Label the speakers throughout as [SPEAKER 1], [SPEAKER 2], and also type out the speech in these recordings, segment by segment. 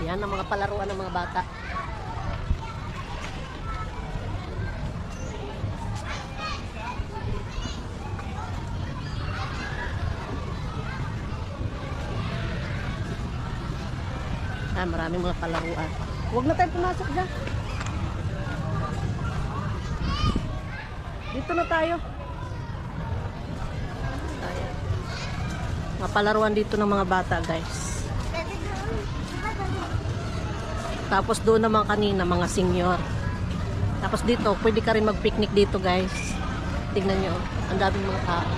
[SPEAKER 1] Yan ang mga palaruan ng mga bata. Maraming mga palaruan. Huwag na tayo pumasok dyan. Dito na tayo. Ayan. Mga palaruan dito ng mga bata, guys. Tapos doon naman kanina, mga senior. Tapos dito, pwede ka rin mag-picnic dito, guys. Tingnan nyo. Ang daming mga tao.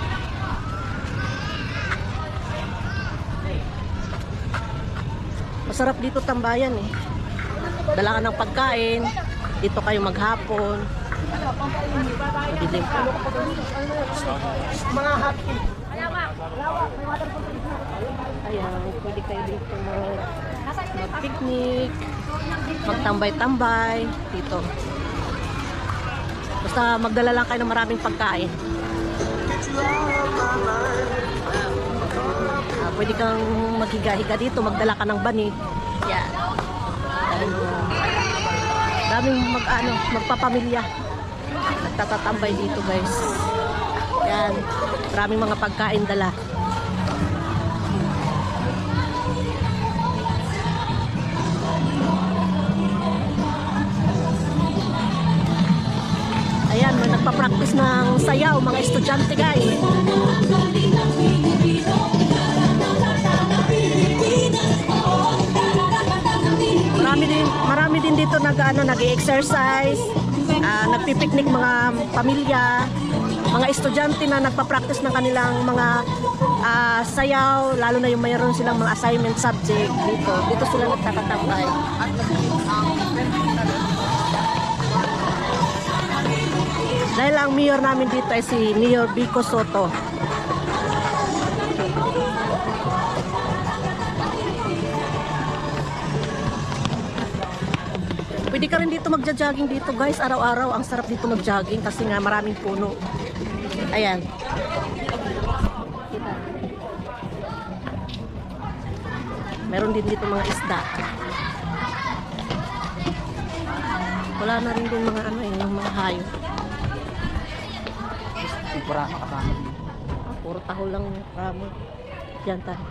[SPEAKER 1] Masarap dito tambayan eh. Dala ka ng pagkain. Dito kayo maghapon. Madilim pa. Mga happy. Ayan, pwede kayo dito mag-picnic, magtambay-tambay dito. Basta magdala lang kayo ng maraming pagkain. Pwede kang maghiga-higa dito, magdala ka ng banig. Yan. Daming magpapamilya. Nagtatatambay dito, guys. Yan. Maraming mga pagkain dala. Ayan, may nagpa-practice ng sayaw, mga estudyante, guys. Marami din dito nag-exercise, nagpipiknik mga pamilya, mga estudyante na nagpa-practice ng kanilang mga sayaw, lalo na yung mayroon silang mga assignment subject dito. Dito sila nagtatatambay. Dahil ang mayor namin dito ay si Mayor Vico Soto. Pwede ka rin dito magja-jogging dito, guys. Araw-araw ang sarap dito mag-jogging kasi nga maraming puno. Ayan. Meron din dito mga isda. Wala na rin din mga yung mga hayop.
[SPEAKER 2] Pura makasama din.
[SPEAKER 1] Puro taho lang yung ramo. Diyan tayo.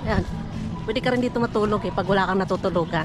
[SPEAKER 1] Ayan. Pwede ka rin dito matulog pag wala kang natutulugan.